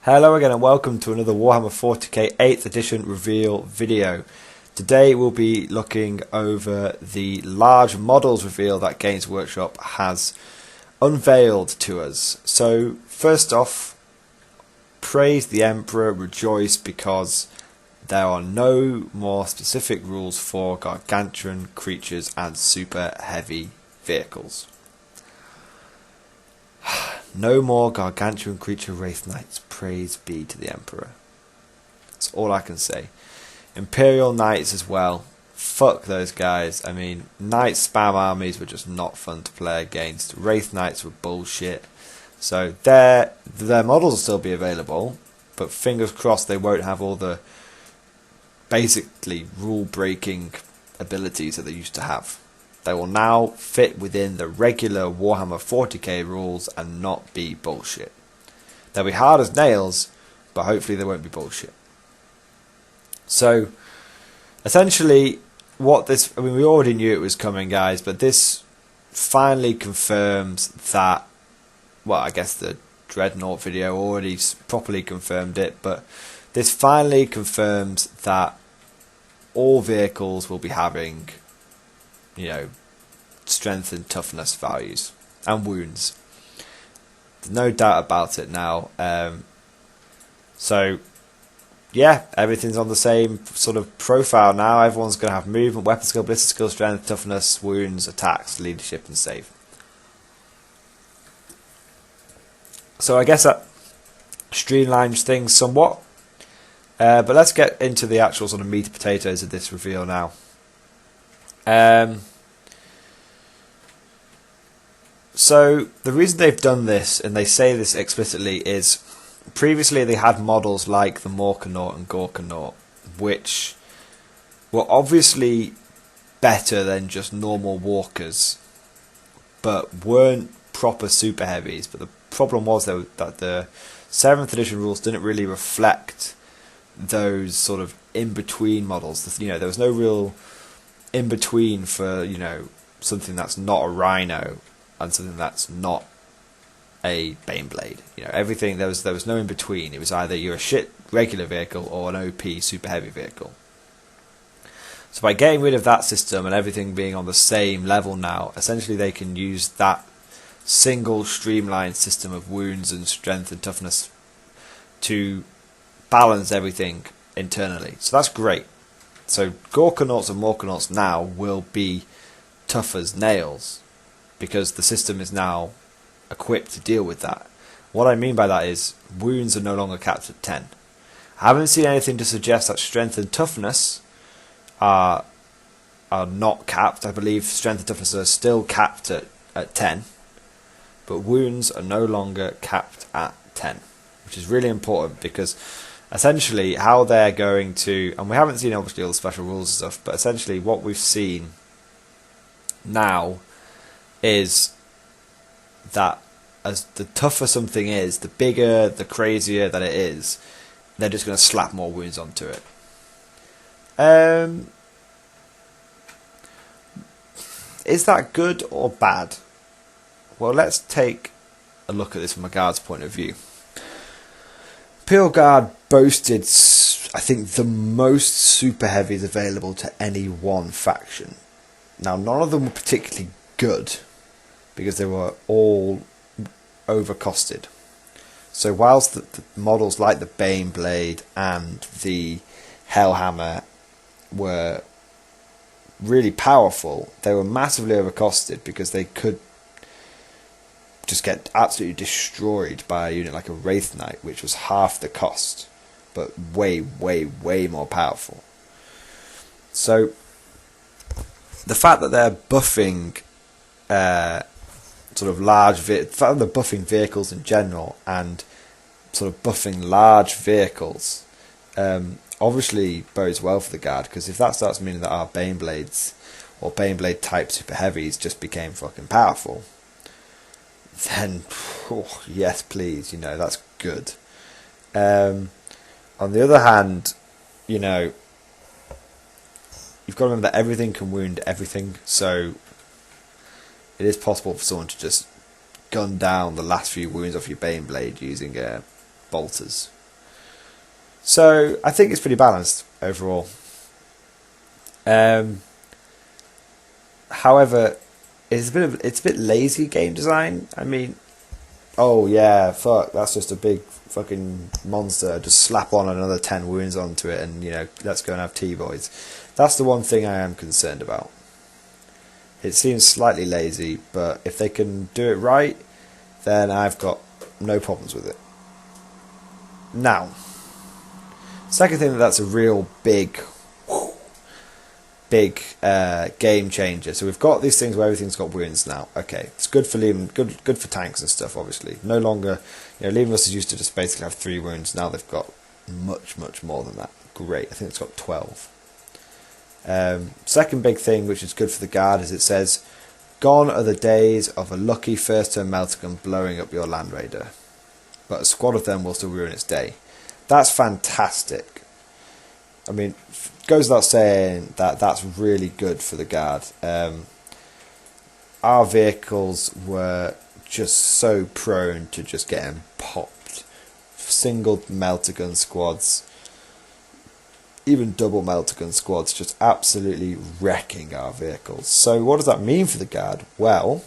Hello again and welcome to another Warhammer 40k 8th edition reveal video. Today we'll be looking over the large models reveal that Games Workshop has unveiled to us. So first off, praise the Emperor, rejoice because there are no more specific rules for gargantuan creatures and super heavy vehicles. No more gargantuan creature wraith knights, praise be to the Emperor. That's all I can say. Imperial knights as well, fuck those guys. I mean, knight spam armies were just not fun to play against. Wraith knights were bullshit. So their models will still be available, but fingers crossed they won't have all the basically rule breaking abilities that they used to have. They will now fit within the regular Warhammer 40k rules and not be bullshit. They'll be hard as nails, but hopefully they won't be bullshit. So, essentially, we already knew it was coming, guys, but this finally confirms that, well, I guess the Dreadnought video already properly confirmed it, but this finally confirms that all vehicles will be having, strength and toughness values and wounds. There's no doubt about it now. So yeah, everything's on the same sort of profile now. Everyone's going to have movement, weapon skill, ballistic skill, strength, toughness, wounds, attacks, leadership and save. So I guess that streamlines things somewhat. But let's get into the actual sort of meat and potatoes of this reveal now. So the reason they've done this, and they say this explicitly, is previously they had models like the Morkanaut and Gorkanaut, which were obviously better than just normal walkers, but weren't proper super heavies. But the problem was that the 7th edition rules didn't really reflect those sort of in-between models. There was no real in-between for, something that's not a Rhino and something that's not a Baneblade. Everything, there was no in between. It was either you're a shit regular vehicle or an OP super heavy vehicle. So by getting rid of that system and everything being on the same level now, essentially they can use that single streamlined system of wounds and strength and toughness to balance everything internally. So that's great. So Gorkanauts and Morkanauts now will be tough as nails, because the system is now equipped to deal with that. What I mean by that is wounds are no longer capped at 10. I haven't seen anything to suggest that strength and toughness are not capped. I believe strength and toughness are still capped at 10, but wounds are no longer capped at 10, which is really important, because essentially how they're going to, and we haven't seen obviously all the special rules and stuff, but essentially what we've seen now is that as the tougher something is, the bigger, the crazier that it is, they're just going to slap more wounds onto it. Is that good or bad? Well, let's take a look at this from a guard's point of view. Imperial Guard boasted, I think, the most super heavies available to any one faction. Now, none of them were particularly good, because they were all overcosted. So whilst the models like the Baneblade and the Hellhammer were really powerful, they were massively overcosted because they could just get absolutely destroyed by a unit like a Wraith Knight, which was half the cost, but way, way, way more powerful. So the fact that they're buffing sort of large, the fact that they're buffing vehicles in general and sort of buffing large vehicles obviously bodes well for the Guard, because if that starts meaning that our Baneblades or Baneblade type super heavies just became fucking powerful, then yes please, that's good. On the other hand, you've got to remember that everything can wound everything, so it is possible for someone to just gun down the last few wounds off your Baneblade using a bolters. So I think it's pretty balanced overall. However, it's a bit lazy game design. I mean, oh yeah, fuck, that's just a big fucking monster. Just slap on another 10 wounds onto it, and let's go and have tea, boys. That's the one thing I am concerned about. It seems slightly lazy, but if they can do it right, then I've got no problems with it. Now, second thing that's a real big game changer. So we've got these things where everything's got wounds now. Okay, it's good for good for tanks and stuff. Obviously, no longer Leaving Us used to just basically have 3 wounds. Now they've got much more than that. Great, I think it's got 12. Second big thing, which is good for the guard, is it says, "Gone are the days of a lucky first turn Meltagun blowing up your Land Raider, but a squad of them will still ruin its day." That's fantastic. I mean, goes without saying that that's really good for the guard. Our vehicles were just so prone to just getting popped. Single Meltagun squads, even double Meltagun squads, just absolutely wrecking our vehicles. So what does that mean for the guard? Well,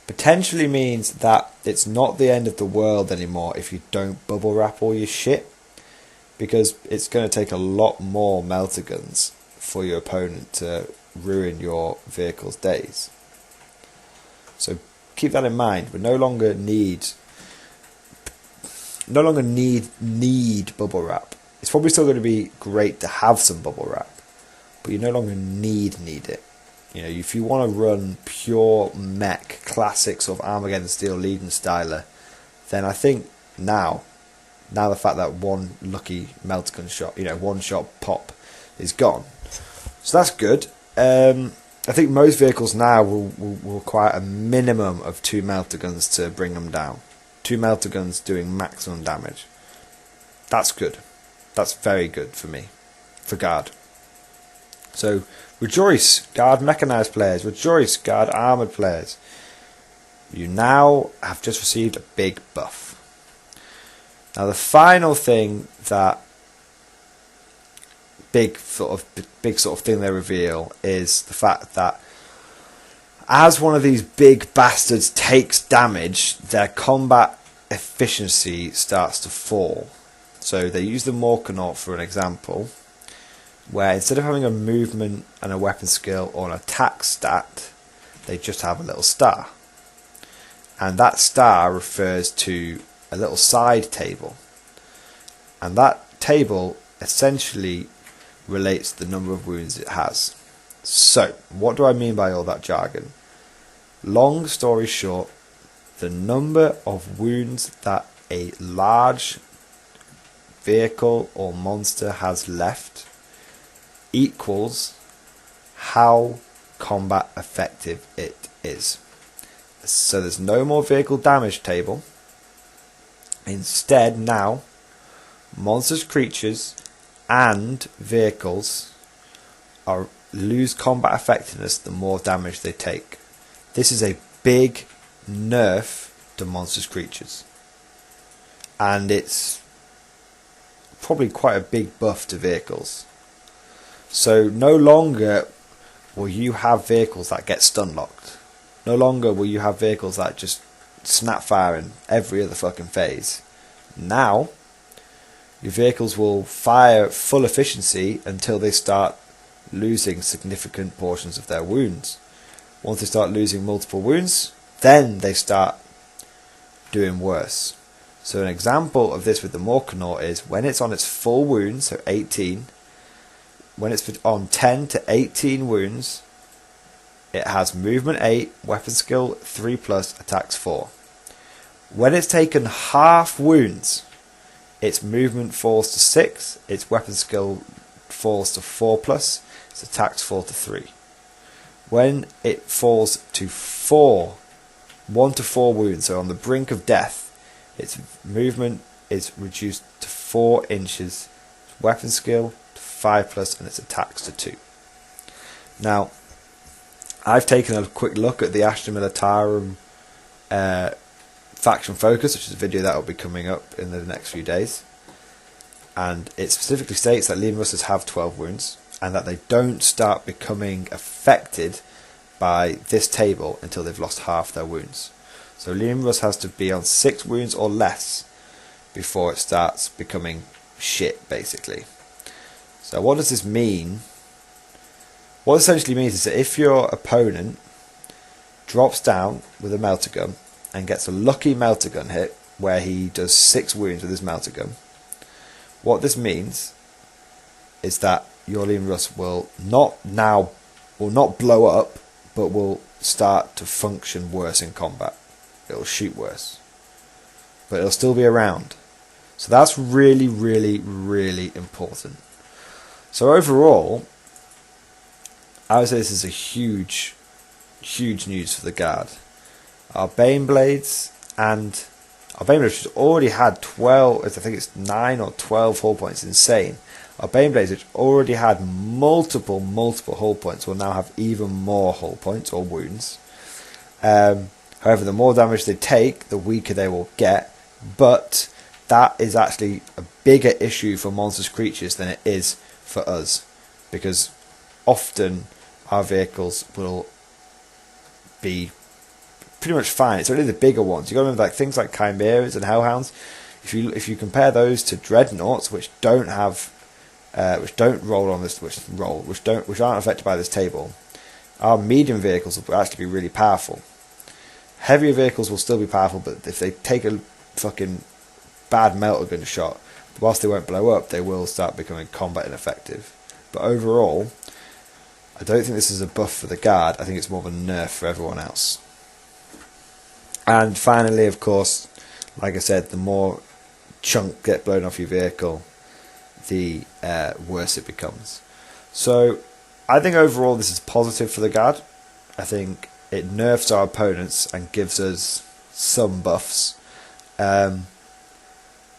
potentially means that it's not the end of the world anymore if you don't bubble wrap all your shit, because it's going to take a lot more Meltaguns for your opponent to ruin your vehicle's days. So keep that in mind. We no longer need bubble wrap. It's probably still going to be great to have some bubble wrap, but you no longer need it. If you want to run pure mech, classic sort of Armageddon Steel Legion styler, then I think now the fact that one lucky Meltagun shot, one shot pop is gone. So that's good. I think most vehicles now will require a minimum of 2 Meltaguns to bring them down. 2 Meltaguns doing maximum damage. That's good. That's very good for me, for guard. So rejoice, guard mechanized players. Rejoice, guard armored players. You now have just received a big buff. Now the final thing that big sort of thing they reveal is the fact that as one of these big bastards takes damage, their combat efficiency starts to fall. So they use the Morkanaut for an example, where instead of having a movement and a weapon skill or an attack stat, they just have a little star. And that star refers to a little side table. And that table essentially relates to the number of wounds it has. So, what do I mean by all that jargon? Long story short, the number of wounds that a large vehicle or monster has left equals how combat effective it is. So there's no more vehicle damage table. Instead, now monsters, creatures and vehicles lose combat effectiveness the more damage they take. This is a big nerf to monsters, creatures, and it's probably quite a big buff to vehicles. So no longer will you have vehicles that get stun locked. No longer will you have vehicles that just snap firing every other fucking phase. Now your vehicles will fire at full efficiency until they start losing significant portions of their wounds. Once they start losing multiple wounds, then they start doing worse. So an example of this with the Morkanaut is when it's on its full wounds, so 18, when it's on 10 to 18 wounds, it has movement 8, weapon skill 3+, attacks 4. When it's taken half wounds, its movement falls to 6, its weapon skill falls to 4+, its attacks fall to 3. When it falls to 1 to 4 wounds, so on the brink of death, its movement is reduced to 4 inches, its weapon skill to 5+, and its attacks to 2. Now, I've taken a quick look at the Astra Militarum Faction Focus, which is a video that will be coming up in the next few days. And it specifically states that Leman Russes have 12 wounds, and that they don't start becoming affected by this table until they've lost half their wounds. So Leman Russ has to be on 6 wounds or less before it starts becoming shit, basically. So what does this mean? What it essentially means is that if your opponent drops down with a melter gun and gets a lucky melter gun hit where he does 6 wounds with his melter gun, what this means is that your Leman Russ will not blow up, but will start to function worse in combat. It'll shoot worse, but it'll still be around. So that's really, really, really important. So overall, I would say this is a huge, huge news for the Guard. Our Baneblades and our Baneblades, which already had 12, I think it's 9 or 12 hull points, insane. Our Baneblades, which already had multiple hull points, will now have even more hull points or wounds. However, the more damage they take, the weaker they will get. But that is actually a bigger issue for monstrous creatures than it is for us, because often our vehicles will be pretty much fine. It's only the bigger ones. You got to remember, like things like Chimeras and Hellhounds. If you compare those to Dreadnoughts, which don't have, which aren't affected by this table, our medium vehicles will actually be really powerful. Heavier vehicles will still be powerful, but if they take a fucking bad melter gun shot, whilst they won't blow up, they will start becoming combat ineffective. But overall, I don't think this is a buff for the Guard. I think it's more of a nerf for everyone else. And finally, of course, like I said, the more chunk get blown off your vehicle, the worse it becomes. So I think overall this is positive for the Guard. I think it nerfs our opponents and gives us some buffs. But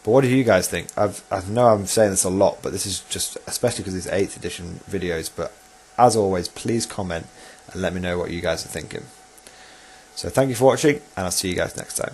what do you guys think? I know I'm saying this a lot, but this is just, especially because these 8th edition videos, but as always, please comment and let me know what you guys are thinking. So thank you for watching, and I'll see you guys next time.